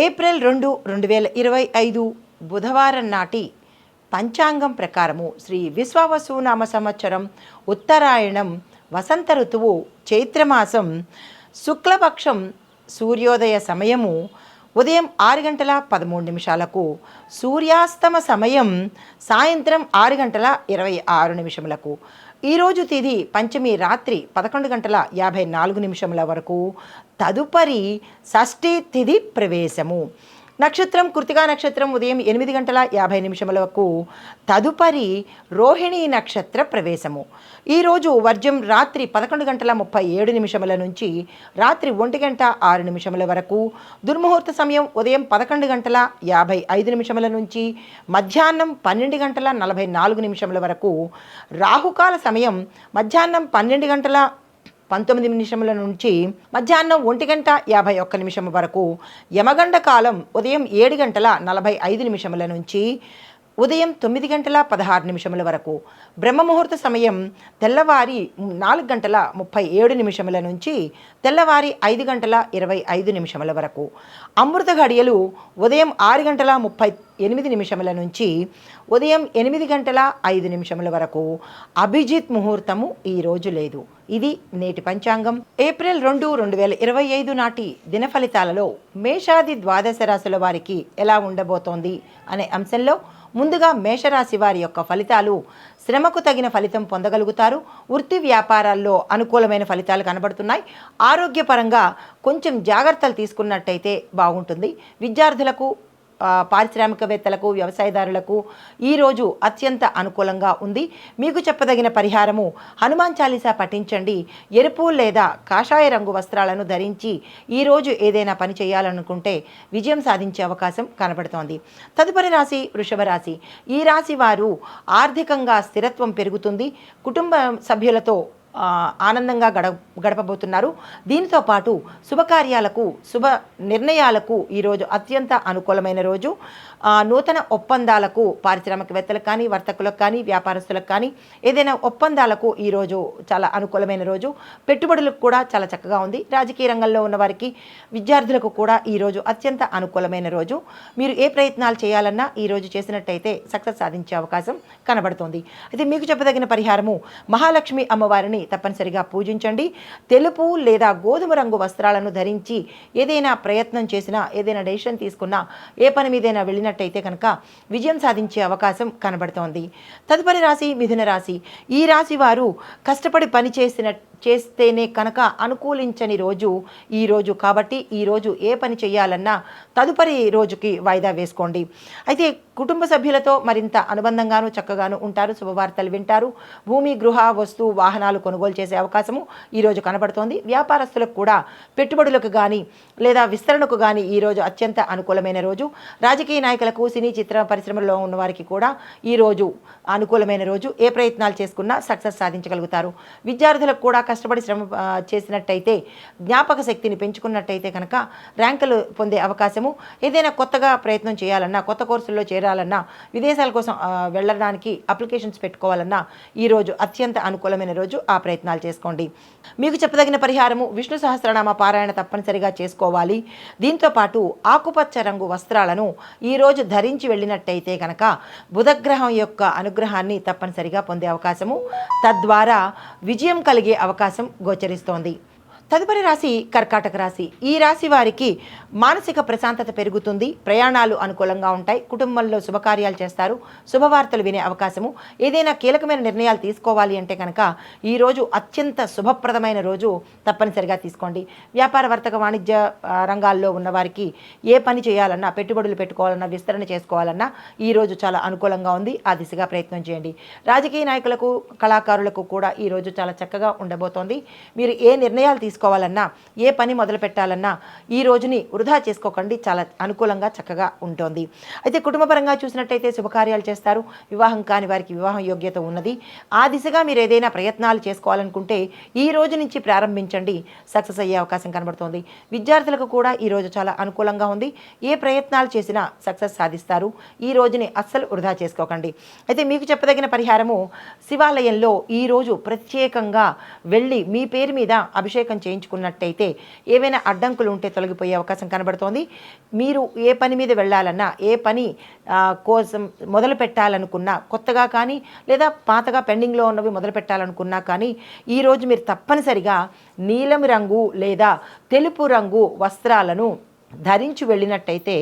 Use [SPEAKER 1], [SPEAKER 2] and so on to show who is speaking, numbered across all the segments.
[SPEAKER 1] April 2, 2025 బుధవారం నాటి పంచాంగం ప్రకారము శ్రీ విశ్వావసునామ సంవత్సరం ఉత్తరాయణం వసంత ఋతువు చైత్రమాసం శుక్లపక్షం సూర్యోదయ సమయము ఉదయం 6 గంటల 13 నిమిషాలకు, సూర్యాస్తమ సమయం సాయంత్రం 6 గంటల 26 నిమిషములకు. ఈరోజు తిథి పంచమి రాత్రి 11 గంటల 54 నిమిషముల వరకు. తదుపరి షష్ఠీ తిథి ప్రవేశము. నక్షత్రం కృతికా నక్షత్రం ఉదయం 8 గంటల 50 నిమిషములకు. తదుపరి రోహిణీ నక్షత్ర ప్రవేశము. ఈరోజు వర్జం రాత్రి 11 గంటల 37 నిమిషముల నుంచి రాత్రి 1 గంట 6 నిమిషముల వరకు. దుర్ముహూర్త సమయం ఉదయం 11 గంటల 55 నిమిషముల నుంచి మధ్యాహ్నం 12 గంటల 44 నిమిషముల వరకు. రాహుకాల సమయం మధ్యాహ్నం 12 గంటల 19 నిమిషముల నుంచి మధ్యాహ్నం 1 గంట 51 నిమిషం వరకు. యమగండ కాలం ఉదయం 7 గంటల 45 నిమిషముల నుంచి ఉదయం 9 గంటల 16 నిమిషముల వరకు. బ్రహ్మముహూర్త సమయం తెల్లవారి 4 గంటల 37 నిమిషముల నుంచి తెల్లవారి 5 గంటల 25 నిమిషముల వరకు. అమృత ఘడియలు ఉదయం 6 గంటల 38 నిమిషముల నుంచి ఉదయం 8 గంటల 5 నిమిషముల వరకు. అభిజిత్ ముహూర్తము ఈరోజు లేదు. ఇది నేటి పంచాంగం. ఏప్రిల్ 2, 2025 నాటి దిన ఫలితాలలో మేషాది ద్వాదశ రాశుల వారికి ఎలా ఉండబోతోంది అనే అంశంలో ముందుగా మేషరాశి వారి యొక్క ఫలితాలు. శ్రమకు తగిన ఫలితం పొందగలుగుతారు. వృత్తి వ్యాపారాల్లో అనుకూలమైన ఫలితాలు కనబడుతున్నాయి. ఆరోగ్యపరంగా కొంచెం జాగ్రత్తలు తీసుకున్నట్టయితే బాగుంటుంది. విద్యార్థులకు, పారిశ్రామికవేత్తలకు, వ్యవసాయదారులకు ఈరోజు అత్యంత అనుకూలంగా ఉంది. మీకు చెప్పదగిన పరిహారము హనుమాన్ చాలీసా పఠించండి. ఎరుపు లేదా కాషాయ రంగు వస్త్రాలను ధరించి ఈరోజు ఏదైనా పని చేయాలనుకుంటే విజయం సాధించే అవకాశం కనబడుతోంది. తదుపరి రాశి వృషభ రాశి. ఈ రాశి వారు ఆర్థికంగా స్థిరత్వం పెరుగుతుంది. కుటుంబ సభ్యులతో ఆనందంగా గడపబోతున్నారు. దీనితో పాటు శుభకార్యాలకు, శుభ నిర్ణయాలకు ఈరోజు అత్యంత అనుకూలమైన రోజు. నూతన ఒప్పందాలకు, పారిశ్రామికవేత్తలకు కానీ, వర్తకులకు కానీ, వ్యాపారస్తులకు కానీ ఏదైనా ఒప్పందాలకు ఈరోజు చాలా అనుకూలమైన రోజు. పెట్టుబడులకు కూడా చాలా చక్కగా ఉంది. రాజకీయ రంగంలో ఉన్న వారికి, విద్యార్థులకు కూడా ఈరోజు అత్యంత అనుకూలమైన రోజు. మీరు ఏ ప్రయత్నాలు చేయాలన్నా ఈరోజు చేసినట్టయితే సక్సెస్ సాధించే అవకాశం కనబడుతుంది. అయితే మీకు చెప్పదగిన పరిహారము మహాలక్ష్మి అమ్మవారిని తప్పనిసరిగా పూజించండి. తెలుపు లేదా గోధుమ రంగు వస్త్రాలను ధరించి ఏదైనా ప్రయత్నం చేసినా, ఏదైనా డెసిషన్ తీసుకున్నా, ఏ పని మీదైనా వెళ్ళినట్టయితే కనుక విజయం సాధించే అవకాశం కనబడుతోంది. తదుపరి రాశి మిథున రాశి. ఈ రాశి వారు కష్టపడి పని చేస్తేనే కనుక అనుకూలించని రోజు ఈరోజు. కాబట్టి ఈరోజు ఏ పని చేయాలన్నా తదుపరి రోజుకి వాయిదా వేసుకోండి. అయితే కుటుంబ సభ్యులతో మరింత అనుబంధంగాను, చక్కగాను ఉంటారు. శుభవార్తలు వింటారు. భూమి, గృహ, వస్తు, వాహనాలు కొనుగోలు చేసే అవకాశము ఈరోజు కనబడుతోంది. వ్యాపారస్తులకు కూడా పెట్టుబడులకు కానీ లేదా విస్తరణకు కానీ ఈరోజు అత్యంత అనుకూలమైన రోజు. రాజకీయ నాయకులకు, సినీ చిత్ర పరిశ్రమలో ఉన్న వారికి కూడా ఈరోజు అనుకూలమైన రోజు. ఏ ప్రయత్నాలు చేసుకున్నా సక్సెస్ సాధించగలుగుతారు. విద్యార్థులకు కూడా కష్టపడి శ్రమ చేసినట్టయితే, జ్ఞాపక శక్తిని పెంచుకున్నట్టయితే కనుక ర్యాంకులు పొందే అవకాశము. ఏదైనా కొత్తగా ప్రయత్నం చేయాలన్నా, కొత్త కోర్సుల్లో చేరాలన్నా, విదేశాల కోసం వెళ్ళడానికి అప్లికేషన్స్ పెట్టుకోవాలన్నా ఈరోజు అత్యంత అనుకూలమైన రోజు. ఆ ప్రయత్నాలు చేసుకోండి. మీకు చెప్పదగిన పరిహారము విష్ణు సహస్రనామ పారాయణ తప్పనిసరిగా చేసుకోవాలి. దీంతోపాటు ఆకుపచ్చ రంగు వస్త్రాలను ఈరోజు ధరించి వెళ్ళినట్టయితే కనుక బుధగ్రహం యొక్క అనుగ్రహాన్ని తప్పనిసరిగా పొందే అవకాశము, తద్వారా విజయం కలిగే అవకాశం గోచరిస్తోంది. తదుపరి రాశి కర్కాటక రాశి. ఈ రాశి వారికి మానసిక ప్రశాంతత పెరుగుతుంది. ప్రయాణాలు అనుకూలంగా ఉంటాయి. కుటుంబంలో శుభకార్యాలు చేస్తారు. శుభవార్తలు వినే అవకాశము. ఏదైనా కీలకమైన నిర్ణయాలు తీసుకోవాలి అంటే కనుక ఈరోజు అత్యంత శుభప్రదమైన రోజు. తప్పనిసరిగా తీసుకోండి. వ్యాపార, వర్తక, వాణిజ్య రంగాల్లో ఉన్నవారికి ఏ పని చేయాలన్నా, పెట్టుబడులు పెట్టుకోవాలన్నా, విస్తరణ చేసుకోవాలన్నా ఈరోజు చాలా అనుకూలంగా ఉంది. ఆ దిశగా ప్రయత్నం చేయండి. రాజకీయ నాయకులకు, కళాకారులకు కూడా ఈరోజు చాలా చక్కగా ఉండబోతోంది. మీరు ఏ నిర్ణయాలు తీసుకోవాలన్నా, ఏ పని మొదలు పెట్టాలన్నా ఈ రోజుని వృధా చేసుకోకండి. చాలా అనుకూలంగా చక్కగా ఉంటుంది. అయితే కుటుంబపరంగా చూసినట్టయితే శుభకార్యాలు చేస్తారు. వివాహం కాని వారికి వివాహం యోగ్యత ఉన్నది. ఆ దిశగా మీరు ఏదైనా ప్రయత్నాలు చేసుకోవాలనుకుంటే ఈ రోజు నుంచి ప్రారంభించండి. సక్సెస్ అయ్యే అవకాశం కనబడుతోంది. విద్యార్థులకు కూడా ఈరోజు చాలా అనుకూలంగా ఉంది. ఏ ప్రయత్నాలు చేసినా సక్సెస్ సాధిస్తారు. ఈ రోజుని అస్సలు వృధా చేసుకోకండి. అయితే మీకు చెప్పదగిన పరిహారము శివాలయంలో ఈరోజు ప్రత్యేకంగా వెళ్ళి మీ పేరు మీద అభిషేకం చేయించుకున్నట్టయితే ఏవైనా అడ్డంకులు ఉంటే తొలగిపోయే అవకాశం కనబడుతోంది. మీరు ఏ పని మీద వెళ్ళాలన్నా, ఏ పని కోసం మొదలు పెట్టాలనుకున్నా, కొత్తగా కానీ లేదా పాతగా పెండింగ్లో ఉన్నవి మొదలు పెట్టాలనుకున్నా కానీ ఈరోజు మీరు తప్పనిసరిగా నీలం రంగు లేదా తెలుపు రంగు వస్త్రాలను ధరించి వెళ్ళినట్టయితే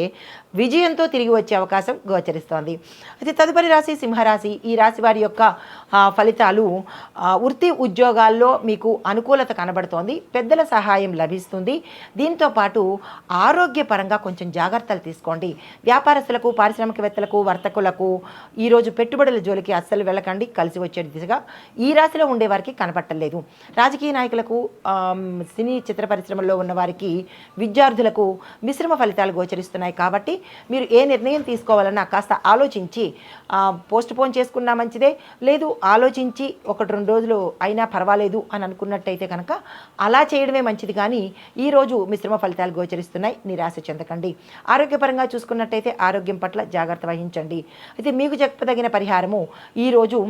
[SPEAKER 1] విజయంతో తిరిగి వచ్చే అవకాశం గోచరిస్తోంది. అయితే తదుపరి రాశి సింహరాశి. ఈ రాశి వారి యొక్క ఫలితాలు వృత్తి ఉద్యోగాల్లో మీకు అనుకూలత కనబడుతోంది. పెద్దల సహాయం లభిస్తుంది. దీంతోపాటు ఆరోగ్యపరంగా కొంచెం జాగ్రత్తలు తీసుకోండి. వ్యాపారస్తులకు, పారిశ్రామికవేత్తలకు, వర్తకులకు ఈరోజు పెట్టుబడుల జోలికి అస్సలు వెళ్ళకండి. కలిసి వచ్చే దిశగా ఈ రాశిలో ఉండేవారికి కనపట్టలేదు. రాజకీయ నాయకులకు, సినీ చిత్ర పరిశ్రమల్లో ఉన్నవారికి, విద్యార్థులకు మిశ్రమ ఫలితాలు గోచరిస్తున్నాయి. కాబట్టి మీరు ఏ నిర్ణయం తీసుకోవాలన్నా కాస్త ఆలోచించి పోస్ట్ పోన్ చేసుకున్నా మంచిదే, లేదు ఆలోచించి 1-2 రోజులు అయినా పర్వాలేదు అని అనుకున్నట్టయితే కనుక అలా చేయడమే మంచిది. కానీ ఈరోజు మిశ్రమ ఫలితాలు గోచరిస్తున్నాయి. నిరాశ చెందకండి. ఆరోగ్యపరంగా చూసుకున్నట్టయితే ఆరోగ్యం పట్ల జాగ్రత్త వహించండి. అయితే మీకు చెప్పదగిన పరిహారము ఈరోజు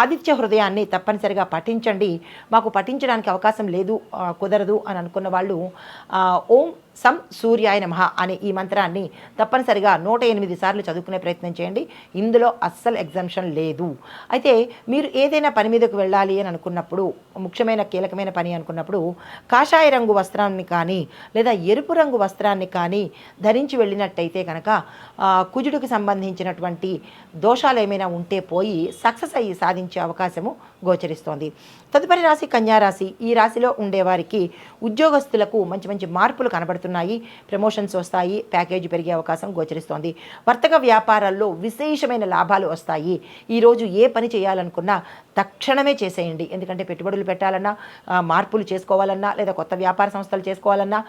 [SPEAKER 1] ఆదిత్య హృదయాన్ని తప్పనిసరిగా పఠించండి. మాకు పఠించడానికి అవకాశం లేదు, కుదరదు అని అనుకున్న వాళ్ళు ఓం సం సూర్యాయ నమః అనే ఈ మంత్రాన్ని తప్పనిసరిగా 108 సార్లు చదువుకునే ప్రయత్నం చేయండి. ఇందులో అస్సలు ఎగ్జామ్షన్ లేదు. అయితే మీరు ఏదైనా పని మీదకు వెళ్ళాలి అని అనుకున్నప్పుడు, ముఖ్యమైన కీలకమైన పని అనుకున్నప్పుడు కాషాయ రంగు వస్త్రాన్ని కానీ లేదా ఎరుపు రంగు వస్త్రాన్ని కానీ ధరించి వెళ్ళినట్టయితే కనుక కుజుడికి సంబంధించినటువంటి దోషాలు ఏమైనా ఉంటే పోయి సక్సెస్ అయ్యి సాధించే అవకాశము గోచరిస్తోంది. తదుపరి రాశి కన్యారాశి. ఈ రాశిలో ఉండేవారికి ఉద్యోగస్తులకు మంచి మంచి మార్పులు కనబడుతున్నాయి. ప్రమోషన్స్ వస్తాయి. ప్యాకేజీ పెరిగే అవకాశం గోచరిస్తోంది. వర్తక వ్యాపారాల్లో విశేషమైన లాభాలు వస్తాయి. ఈరోజు ఏ పని చేయాలనుకున్నా తక్షణమే చేసేయండి. ఎందుకంటే పెట్టుబడులు పెట్టాలన్నా, మార్పులు చేసుకోవాలన్నా, లేదా కొత్త వ్యాపార సంస్థలు చేసుకోవాలన్నా,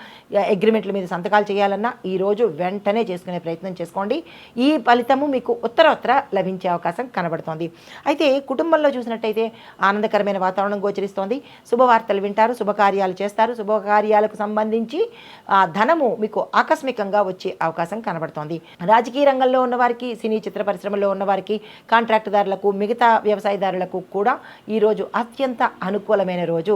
[SPEAKER 1] అగ్రిమెంట్ల మీద సంతకాలు చేయాలన్నా ఈరోజు వెంటనే చేసుకునే ప్రయత్నం చేసుకోండి. ఈ ఫలితము మీకు ఉత్తరోత్తర లభించే అవకాశం కనబడుతోంది. అయితే కుటుంబంలో చూసినట్టయితే ఆనందకరమైన వాతావరణం గోచరిస్తోంది. శుభవార్తలు వింటారు, శుభకార్యాలు చేస్తారు. శుభకార్యాలకు సంబంధించి ధనము మీకు ఆకస్మికంగా వచ్చే అవకాశం కనబడుతోంది. రాజకీయ రంగంలో ఉన్నవారికి, సినీ చిత్ర పరిశ్రమలో ఉన్నవారికి, కాంట్రాక్టుదారులకు, మిగతా వ్యవసాయదారులకు కూడా ఈరోజు అత్యంత అనుకూలమైన రోజు.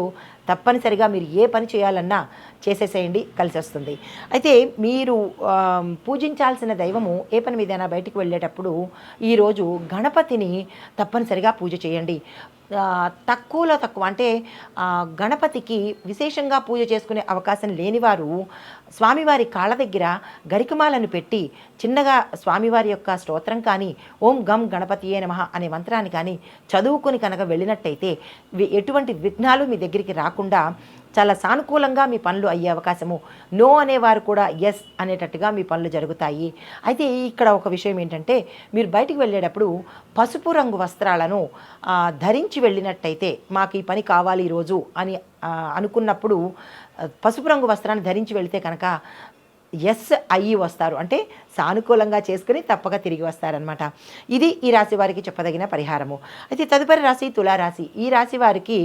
[SPEAKER 1] తప్పనిసరిగా మీరు ఏ పని చేయాలన్నా చేసేసేయండి, కలిసి వస్తుంది. అయితే మీరు పూజించాల్సిన దైవము, ఏ పని మీదైనా బయటికి వెళ్ళేటప్పుడు ఈరోజు గణపతిని తప్పనిసరిగా పూజ చేయండి. తక్కువలో తక్కువ అంటే గణపతికి విశేషంగా పూజ చేసుకునే అవకాశం లేనివారు స్వామివారి కాళ్ళ దగ్గర గరికమాలను పెట్టి చిన్నగా స్వామివారి యొక్క స్తోత్రం కానీ, ఓం గం గణపతియే నమః అనే మంత్రాన్ని కానీ చదువుకొని కనుక వెళ్ళినట్టయితే ఎటువంటి విఘ్నాలు మీ దగ్గరికి రాకుండా చాలా సానుకూలంగా మీ పనులు అయ్యే అవకాశము, నో అనేవారు కూడా ఎస్ అనేటట్టుగా మీ పనులు జరుగుతాయి. అయితే ఇక్కడ ఒక విషయం ఏంటంటే, మీరు బయటికి వెళ్ళేటప్పుడు పసుపు రంగు వస్త్రాలను ధరించి వెళ్ళినట్టయితే, మాకు ఈ పని కావాలి ఈరోజు అని అనుకున్నప్పుడు పసుపు రంగు వస్త్రాన్ని ధరించి వెళితే కనుక ఎస్ అయ్యి వస్తారు. అంటే సానుకూలంగా చేసుకుని తప్పక తిరిగి వస్తారనమాట. ఇది ఈ రాశి వారికి చెప్పదగిన పరిహారము. అయితే తదుపరి రాశి తులారాశి. ఈ రాశి వారికి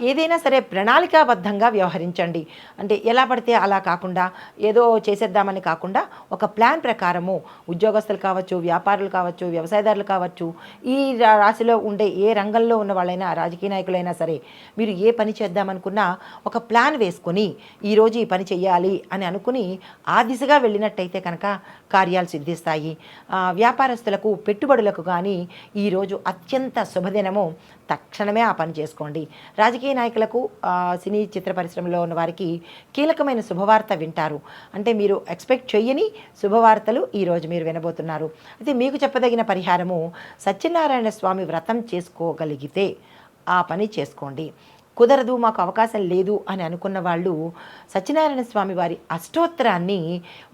[SPEAKER 1] ఏదైనా సరే ప్రణాళికాబద్ధంగా వ్యవహరించండి. అంటే ఎలా పడితే అలా కాకుండా, ఏదో చేసేద్దామని కాకుండా ఒక ప్లాన్ ప్రకారము ఉద్యోగస్తులు కావచ్చు, వ్యాపారులు కావచ్చు, వ్యవసాయదారులు కావచ్చు, ఈ రాశిలో ఉండే ఏ రంగంలో ఉన్న వాళ్ళైనా, రాజకీయ నాయకులైనా సరే, మీరు ఏ పని చేద్దామనుకున్నా ఒక ప్లాన్ వేసుకొని ఈరోజు ఈ పని చెయ్యాలి అని అనుకుని ఆ దిశగా వెళ్ళినట్టయితే కనుక కార్యాలు సిద్ధిస్తాయి. వ్యాపారస్తులకు, పెట్టుబడులకు కానీ ఈరోజు అత్యంత శుభదినము. తక్షణమే ఆ పని చేసుకోండి. రాజకీయ నాయకులకు, సినీ చిత్ర పరిశ్రమలో ఉన్న వారికి కీలకమైన శుభవార్త వింటారు. అంటే మీరు ఎక్స్పెక్ట్ చేయని శుభవార్తలు ఈరోజు మీరు వినబోతున్నారు. అయితే మీకు చెప్పదగిన పరిహారము, సత్యనారాయణ స్వామి వ్రతం చేసుకోగలిగితే ఆ పని చేసుకోండి. కుదరదు, మాకు అవకాశం లేదు అని అనుకున్న వాళ్ళు సత్యనారాయణ స్వామి వారి అష్టోత్తరాన్ని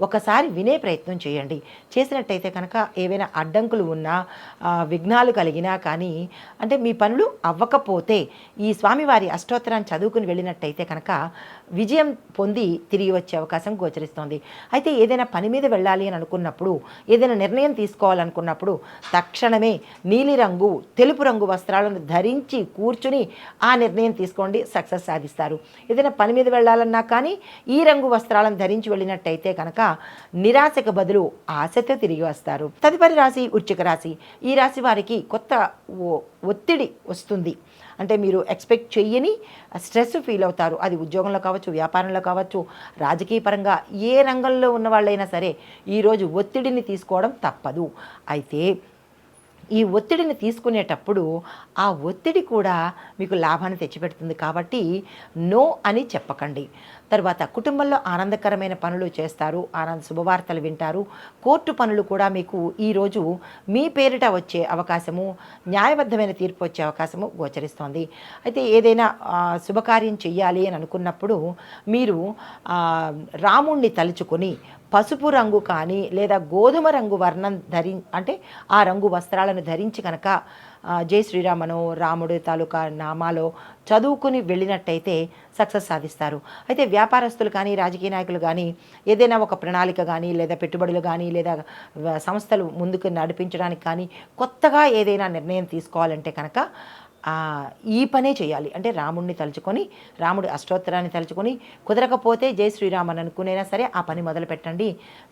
[SPEAKER 1] ఒకసారి వినే ప్రయత్నం చేయండి. చేసినట్టయితే కనుక ఏవైనా అడ్డంకులు ఉన్నా, విఘ్నాలు కలిగినా కానీ, అంటే మీ పనులు అవ్వకపోతే ఈ స్వామివారి అష్టోత్తరాన్ని చదువుకుని వెళ్ళినట్టయితే కనుక విజయం పొంది తిరిగి వచ్చే అవకాశం గోచరిస్తోంది. అయితే ఏదైనా పని మీద వెళ్ళాలి అని అనుకున్నప్పుడు, ఏదైనా నిర్ణయం తీసుకోవాలనుకున్నప్పుడు తక్షణమే నీలిరంగు, తెలుపు రంగు వస్త్రాలను ధరించి కూర్చుని ఆ నిర్ణయం తీసుకోండి, సక్సెస్ సాధిస్తారు. ఏదైనా పని మీద వెళ్ళాలన్నా కానీ ఈ రంగు వస్త్రాలను ధరించి వెళ్ళినట్టయితే కనుక నిరాశకు బదులు ఆశతో తిరిగి వస్తారు. తదుపరి రాశి వృశ్చిక రాశి. ఈ రాశి వారికి కొత్త ఒత్తిడి వస్తుంది. అంటే మీరు ఎక్స్పెక్ట్ చెయ్యని స్ట్రెస్ ఫీల్ అవుతారు. అది ఉద్యోగంలో కావచ్చు, వ్యాపారంలో కావచ్చు, రాజకీయ పరంగా ఏ రంగంలో ఉన్న వాళ్ళైనా సరే ఈరోజు ఒత్తిడిని తీసుకోవడం తప్పదు. అయితే ఈ ఒత్తిడిని తీసుకునేటప్పుడు ఆ ఒత్తిడి కూడా మీకు లాభాన్ని తెచ్చిపెడుతుంది కాబట్టి నో అని చెప్పకండి. తర్వాత కుటుంబంలో ఆనందకరమైన పనులు చేస్తారు, శుభవార్తలు వింటారు. కోర్టు పనులు కూడా మీకు ఈరోజు మీ పేరిట వచ్చే అవకాశము, న్యాయబద్ధమైన తీర్పు వచ్చే అవకాశము గోచరిస్తోంది. అయితే ఏదైనా శుభకార్యం చెయ్యాలి అని అనుకున్నప్పుడు మీరు రాముణ్ణి తలుచుకొని పసుపు రంగు కానీ లేదా గోధుమ రంగు వర్ణం అంటే ఆ రంగు వస్త్రాలను ధరించి కనుక జై శ్రీరామనో రాముడి తాలూకా నామాలో చదువుకుని వెళ్ళినట్టయితే సక్సెస్ సాధిస్తారు. అయితే వ్యాపారస్తులు కానీ రాజకీయ నాయకులు కానీ ఏదైనా ఒక ప్రణాళిక కానీ లేదా పెట్టుబడులు కానీ లేదా సంస్థలు ముందుకు నడిపించడానికి కానీ కొత్తగా ఏదైనా నిర్ణయం తీసుకోవాలంటే కనుక ఈ పనే చేయాలి. అంటే రాముడిని తలుచుకొని, రాముడి అష్టోత్తరాన్ని తలుచుకొని, కుదరకపోతే జై శ్రీరామ్ అని అనుకునేనా సరే ఆ పని మొదలు పెట్టండి,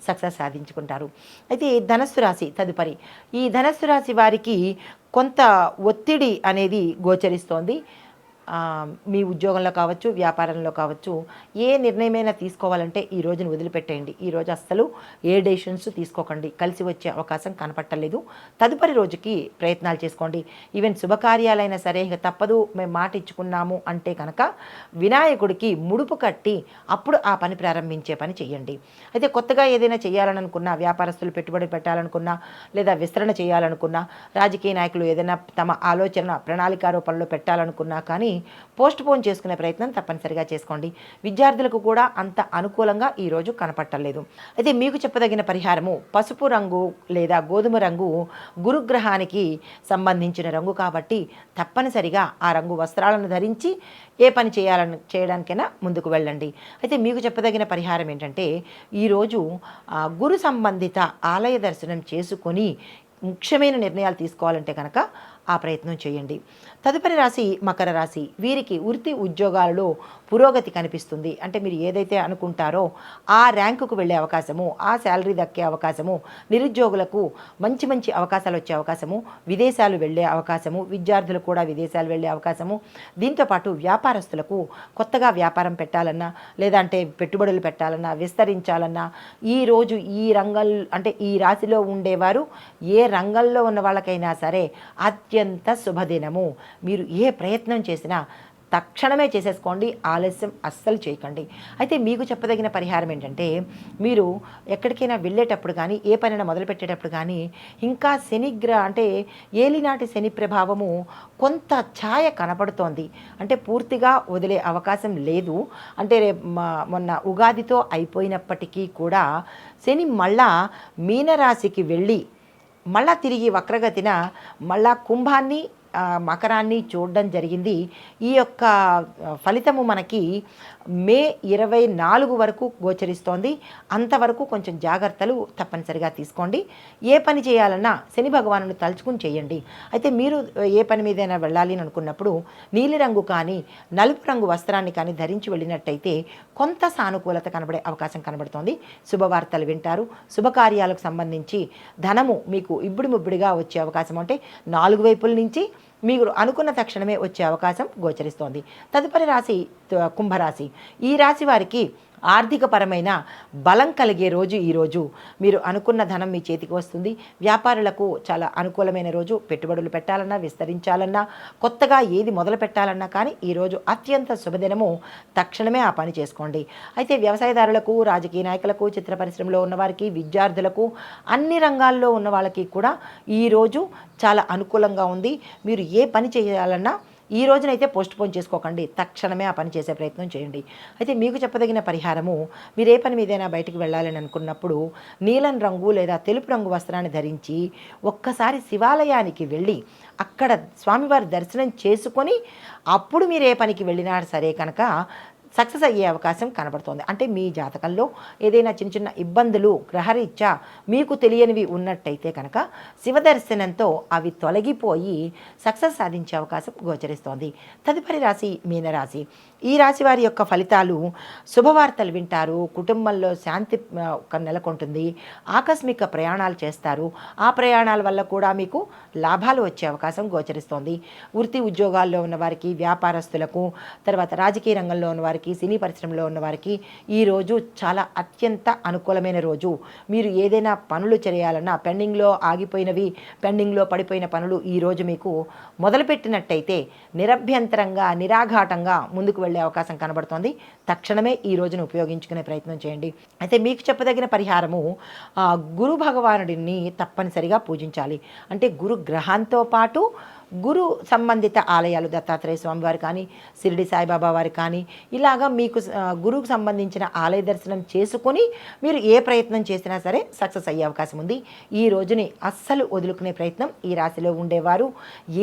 [SPEAKER 1] సక్సెస్ సాధించుకుంటారు. అయితే ధనస్సు రాశి తదుపరి. ఈ ధనస్సు రాశి వారికి కొంత ఒత్తిడి అనేది గోచరిస్తోంది. మీ ఉద్యోగంలో కావచ్చు, వ్యాపారంలో కావచ్చు, ఏ నిర్ణయమైనా తీసుకోవాలంటే ఈ రోజును వదిలిపెట్టేయండి. ఈరోజు అస్సలు ఏ డెసిషన్స్ తీసుకోకండి, కలిసి వచ్చే అవకాశం కనపట్టలేదు. తదుపరి రోజుకి ప్రయత్నాలు చేసుకోండి. ఈవెన్ శుభకార్యాలైనా సరే ఇక తప్పదు, మేము మాట ఇచ్చుకున్నాము అంటే కనుక వినాయకుడికి ముడుపు కట్టి అప్పుడు ఆ పని ప్రారంభించే పని చేయండి. అయితే కొత్తగా ఏదైనా చేయాలని అనుకున్నా, వ్యాపారస్తులు పెట్టుబడి పెట్టాలనుకున్నా లేదా విస్తరణ చేయాలనుకున్నా, రాజకీయ నాయకులు ఏదైనా తమ ఆలోచన ప్రణాళికారూపంలో పెట్టాలనుకున్నా కానీ పోస్ట్ పోన్ చేసుకునే ప్రయత్నం తప్పనిసరిగా చేసుకోండి. విద్యార్థులకు కూడా అంత అనుకూలంగా ఈరోజు కనపట్టలేదు. అయితే మీకు చెప్పదగిన పరిహారము పసుపు రంగు లేదా గోధుమ రంగు గురుగ్రహానికి సంబంధించిన రంగు కాబట్టి తప్పనిసరిగా ఆ రంగు వస్త్రాలను ధరించి ఏ పని చేయడానికైనా ముందుకు వెళ్ళండి. అయితే మీకు చెప్పదగిన పరిహారం ఏంటంటే ఈరోజు గురు సంబంధిత ఆలయ దర్శనం చేసుకొని ముఖ్యమైన నిర్ణయాలు తీసుకోవాలంటే కనుక ఆ ప్రయత్నం చేయండి. తదుపరి రాశి మకర రాశి. వీరికి వృత్తి ఉద్యోగాలలో పురోగతి కనిపిస్తుంది. అంటే మీరు ఏదైతే అనుకుంటారో ఆ ర్యాంకుకు వెళ్ళే అవకాశము, ఆ శాలరీ దక్కే అవకాశము, నిరుద్యోగులకు మంచి మంచి అవకాశాలు వచ్చే అవకాశము, విదేశాలు వెళ్ళే అవకాశము, విద్యార్థులు కూడా విదేశాలు వెళ్ళే అవకాశము, దీంతోపాటు వ్యాపారస్తులకు కొత్తగా వ్యాపారం పెట్టాలన్నా లేదంటే పెట్టుబడులు పెట్టాలన్నా విస్తరించాలన్నా ఈరోజు ఈ రంగం అంటే ఈ రాశిలో ఉండేవారు ఏ రంగంలో ఉన్న వాళ్ళకైనా సరే అత్యంత శుభదినము. మీరు ఏ ప్రయత్నం చేసినా తక్షణమే చేసేసుకోండి, ఆలస్యం అస్సలు చేయకండి. అయితే మీకు చెప్పదగిన పరిహారం ఏంటంటే మీరు ఎక్కడికైనా వెళ్ళేటప్పుడు కానీ ఏ పనైనా మొదలుపెట్టేటప్పుడు కానీ ఇంకా అంటే ఏలినాటి శని ప్రభావము కొంత ఛాయ కనపడుతోంది. అంటే పూర్తిగా వదిలే అవకాశం లేదు. అంటే మొన్న ఉగాదితో అయిపోయినప్పటికీ కూడా శని మళ్ళా మీనరాశికి వెళ్ళి మళ్ళా తిరిగి వక్రగతిన మళ్ళా కుంభాన్ని మకరాన్ని చూడడం జరిగింది. ఈ యొక్క ఫలితము మనకి మే 24 వరకు గోచరిస్తోంది. అంతవరకు కొంచెం జాగ్రత్తలు తప్పనిసరిగా తీసుకోండి. ఏ పని చేయాలన్నా శని భగవానుని తలుచుకుని చేయండి. అయితే మీరు ఏ పని మీదైనా వెళ్ళాలి అని అనుకున్నప్పుడు నీలిరంగు కానీ నలుపు రంగు వస్త్రాన్ని కానీ ధరించి వెళ్ళినట్టయితే కొంత సానుకూలత కనబడే అవకాశం కనబడుతోంది. శుభవార్తలు వింటారు. శుభకార్యాలకు సంబంధించి ధనము మీకు ఇబ్బడి ముబ్బడిగా వచ్చే అవకాశం, అంటే 4 వైపుల నుంచి మీరు అనుకున్న తక్షణమే వచ్చే అవకాశం గోచరిస్తోంది. తదుపరి రాశి కుంభరాశి. ఈ రాశి వారికి ఆర్థికపరమైన బలం కలిగే రోజు ఈరోజు. మీరు అనుకున్న ధనం మీ చేతికి వస్తుంది. వ్యాపారులకు చాలా అనుకూలమైన రోజు. పెట్టుబడులు పెట్టాలన్నా విస్తరించాలన్నా కొత్తగా ఏది మొదలు పెట్టాలన్నా కానీ ఈరోజు అత్యంత శుభదినము. తక్షణమే ఆ పని చేసుకోండి. అయితే వ్యవసాయదారులకు, రాజకీయ నాయకులకు, చిత్ర పరిశ్రమలో ఉన్నవారికి, విద్యార్థులకు, అన్ని రంగాల్లో ఉన్న వాళ్ళకి కూడా ఈరోజు చాలా అనుకూలంగా ఉంది. మీరు ఏ పని చేయాలన్నా ఈ రోజునైతే పోస్ట్ పోన్ చేసుకోకండి, తక్షణమే ఆ పని చేసే ప్రయత్నం చేయండి. అయితే మీకు చెప్పదగిన పరిహారము, మీరు ఏ పని మీదైనా బయటకు వెళ్ళాలని అనుకున్నప్పుడు నీలం రంగు లేదా తెలుపు రంగు వస్త్రాన్ని ధరించి ఒక్కసారి శివాలయానికి వెళ్ళి అక్కడ స్వామివారి దర్శనం చేసుకొని అప్పుడు మీరు ఏ పనికి వెళ్ళినా సరే కనుక సక్సెస్ అయ్యే అవకాశం కనబడుతోంది. అంటే మీ జాతకంలో ఏదైనా చిన్న చిన్న ఇబ్బందులు గ్రహరీత్యా మీకు తెలియనివి ఉన్నట్టయితే కనుక శివదర్శనంతో అవి తొలగిపోయి సక్సెస్ సాధించే అవకాశం గోచరిస్తోంది. తదుపరి రాశి మీనరాశి. ఈ రాశి వారి యొక్క ఫలితాలు: శుభవార్తలు వింటారు, కుటుంబంలో శాంతి నెలకొంటుంది, ఆకస్మిక ప్రయాణాలు చేస్తారు, ఆ ప్రయాణాల వల్ల కూడా మీకు లాభాలు వచ్చే అవకాశం గోచరిస్తోంది. వృత్తి ఉద్యోగాల్లో ఉన్నవారికి, వ్యాపారస్తులకు, తర్వాత రాజకీయ రంగంలో ఉన్నవారికి, సినీ పరిశ్రమలో ఉన్నవారికి ఈరోజు చాలా అత్యంత అనుకూలమైన రోజు. మీరు ఏదైనా పనులు చేయాలన్నా పెండింగ్లో ఆగిపోయినవి, పెండింగ్లో పడిపోయిన పనులు ఈరోజు మీకు మొదలుపెట్టినట్టయితే నిరభ్యంతరంగా, నిరాఘాటంగా ముందుకు వెళ్ళే అవకాశం కనబడుతోంది. తక్షణమే ఈ రోజును ఉపయోగించుకునే ప్రయత్నం చేయండి. అయితే మీకు చెప్పదగిన పరిహారము, గురు భగవానుడిని తప్పనిసరిగా పూజించాలి. అంటే గురు గ్రహంతో పాటు గురు సంబంధిత ఆలయాలు, దత్తాత్రేయ స్వామి వారు కానీ, షిరిడి సాయిబాబా వారు కానీ, ఇలాగా మీకు గురువుకు సంబంధించిన ఆలయ దర్శనం చేసుకొని మీరు ఏ ప్రయత్నం చేసినా సరే సక్సెస్ అయ్యే అవకాశం ఉంది. ఈ రోజుని అస్సలు వదులుకునే ప్రయత్నం ఈ రాశిలో ఉండేవారు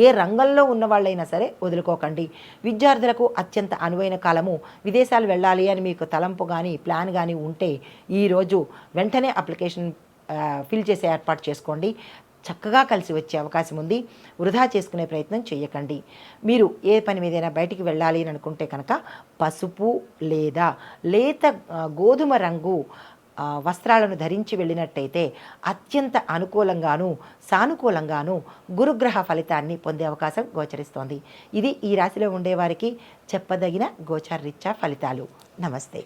[SPEAKER 1] ఏ రంగంలో ఉన్నవాళ్ళైనా సరే వదులుకోకండి. విద్యార్థులకు అత్యంత అనువైన కాలము. విదేశాలు వెళ్ళాలి అని మీకు తలంపు కానీ ప్లాన్ కానీ ఉంటే ఈరోజు వెంటనే అప్లికేషన్ ఫిల్ చేసే ఏర్పాటు చేసుకోండి. చక్కగా కలిసి వచ్చే అవకాశం ఉంది. వృధా చేసుకునే ప్రయత్నం చేయకండి. మీరు ఏ పని మీదైనా బయటికి వెళ్ళాలి అని అనుకుంటే కనుక పసుపు లేదా లేత గోధుమ రంగు వస్త్రాలను ధరించి వెళ్ళినట్టయితే అత్యంత అనుకూలంగాను సానుకూలంగాను గురుగ్రహ ఫలితాన్ని పొందే అవకాశం గోచరిస్తోంది. ఇది ఈ రాశిలో ఉండేవారికి చెప్పదగిన గోచారరీత్యా ఫలితాలు. నమస్తే.